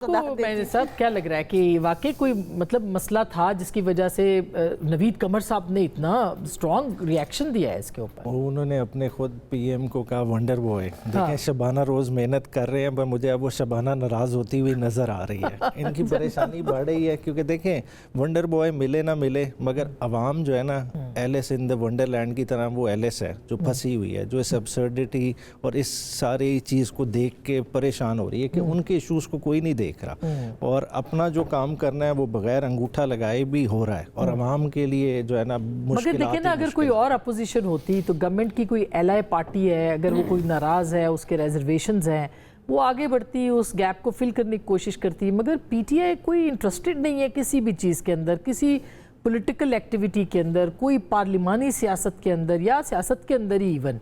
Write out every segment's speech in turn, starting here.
کو میرے ساتھ کیا لگ رہا ہے کہ واقعی کوئی مطلب مسئلہ تھا جس کی وجہ سے نوید قمر صاحب نے اتنا سٹرونگ ریاکشن دیا ہے اس کے اوپر؟ انہوں نے اپنے خود پی ایم کو کہا ونڈر بوائے. دیکھیں شبانہ روز محنت کر رہے ہیں پر مجھے اب وہ شبانہ ناراض ہوتی ہوئی نظر آ رہی ہے. ان کی پریشانی بڑھ رہی ہے کیونکہ دیکھیں ونڈر بوائے ملے نہ ملے مگر عوام جو ہے نا Alice in the wonderland کی طرح وہ ایلس ہے جو پھنسی ہوئی ہے, جو اس ابسرڈٹی اور اس ساری چیز کو دیکھ کے پریشان ہو رہی ہے کہ ان کے ایشوز کو کوئی نہیں دیکھ رہا اور اپنا جو کام کرنا ہے وہ بغیر انگوٹھا لگائے بھی ہو رہا ہے اور عوام کے لیے جو ہے نا مشکلات. مگر دیکھیں نا اگر کوئی اور اپوزیشن ہوتی تو گورنمنٹ کی کوئی ایل آئی پارٹی ہے, اگر وہ کوئی ناراض ہے, اس کے ریزرویشنز ہیں, وہ آگے بڑھتی اس گیپ کو فل کرنے کی کوشش کرتی. مگر پی ٹی آئی کوئی انٹرسٹڈ نہیں ہے کسی بھی چیز کے اندر, کسی پولیٹیکل ایکٹیویٹی کے اندر, کوئی پارلیمانی سیاست کے اندر یا سیاست کے اندر ہی ایون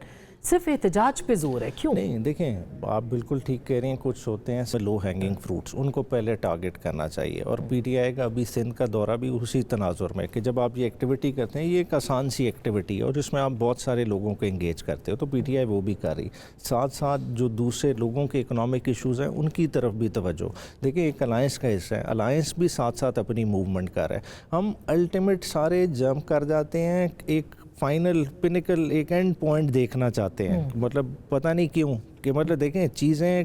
صرف احتجاج پہ زور ہے. کیوں نہیں؟ دیکھیں آپ بالکل ٹھیک کہہ رہے ہیں, کچھ ہوتے ہیں لو ہینگنگ فروٹس, ان کو پہلے ٹارگٹ کرنا چاہیے. اور پی ٹی آئی کا ابھی سندھ کا دورہ بھی اسی تناظر میں کہ جب آپ یہ ایکٹیویٹی کرتے ہیں, یہ ایک آسان سی ایکٹیویٹی ہے اور جس میں آپ بہت سارے لوگوں کو انگیج کرتے ہو, تو پی ٹی آئی وہ بھی کر رہی. ساتھ ساتھ جو دوسرے لوگوں کے اکنامک ایشوز ہیں ان کی طرف بھی توجہ. دیکھیں ایک الائنس کا حصہ ہے, الائنس بھی ساتھ ساتھ اپنی موومنٹ کر رہا ہے. ہم الٹیمیٹ سارے جمپ کر جاتے ہیں, ایک فائنل پینیکل ایک اینڈ پوائنٹ دیکھنا چاہتے ہیں. مطلب پتہ نہیں کیوں کہ مطلب دیکھیں چیزیں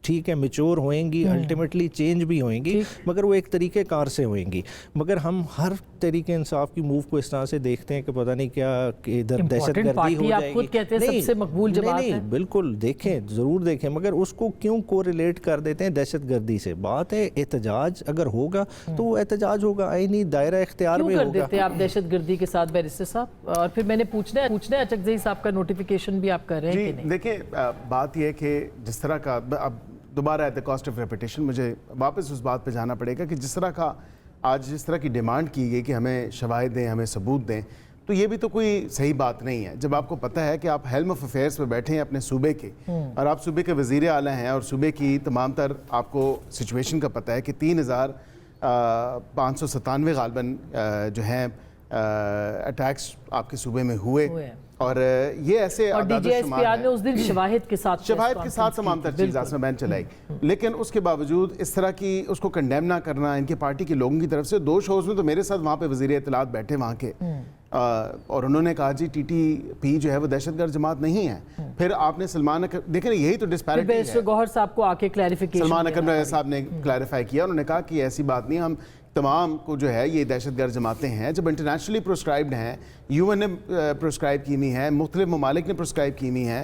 ٹھیک ہے میچور ہوئیں گی, الٹیمیٹلی چینج بھی ہوئیں گی مگر وہ ایک طریقہ کار سے ہوئیں گی. مگر ہم ہر طریقہ انصاف کی موو کو اس طرح سے دیکھتے ہیں کہ پتہ نہیں کیا کہ ادھر دہشت گردی ہو جائے گی. سب سے مقبول جماعت ہے. بالکل دیکھیں, ضرور دیکھیں, مگر اس کو کیوں کو ریلیٹ کر دیتے ہیں دہشت گردی سے؟ بات ہے احتجاج اگر ہوگا تو وہ احتجاج ہوگا, آئینی دائرہ اختیار میں ہوگا. کیوں کر دیتے آپ دہشت گردی کے ساتھ بیرسٹر صاحب؟ اور پھر میں نے پوچھنا ہے اچکزئی صاحب کا نوٹیفیکیشن بھی آپ کر رہے ہیں کہ نہیں؟ دیکھیں بات یہ ہے کہ جس طرح کا اب دوبارہ at the cost of repetition مجھے واپس اس بات پہ جانا پڑے گا کہ جس طرح کا آج جس طرح کی ڈیمانڈ کی گئی کہ ہمیں شواہد دیں, ہمیں ثبوت دیں, تو یہ بھی تو کوئی صحیح بات نہیں ہے. جب آپ کو پتہ ہے کہ آپ ہیلم آف افیئرس پہ بیٹھے ہیں اپنے صوبے کے اور آپ صوبے کے وزیر اعلیٰ ہیں اور صوبے کی تمام تر آپ کو سچویشن کا پتہ ہے کہ 3597 غالباً جو ہیں اٹیکس آپ کے صوبے میں ہوئے اور یہ ایسے اعداد و شمار ہیں. اس دن شواہد کے ساتھ تمام تر چیز آسمان بین چلائی, لیکن اس کے باوجود اس طرح کی اس کو کنڈیم نہ کرنا ان کی پارٹی کے لوگوں کی طرف سے. 2 شوز میں تو میرے ساتھ وہاں پہ وزیر اطلاعات بیٹھے وہاں کے اور انہوں نے کہا جی ٹی ٹی پی جو ہے وہ دہشت گرد جماعت نہیں ہے. پھر آپ نے سلمان دیکھیں یہی تو ڈسپیرٹی ہے. گوہر صاحب کو آ کے کلیریفیکیشن سلمان اکرم صاحب نے کلیریفائی کیا, انہوں نے کہا کہ ایسی بات نہیں, ہم تمام کو جو ہے یہ دہشت گرد جماعتیں ہیں جب انٹرنیشنلی پروسکرائبڈ ہیں, UN نے پروسکرائب کی ہوئی ہیں, مختلف ممالک نے پروسکرائب کی ہوئی ہیں,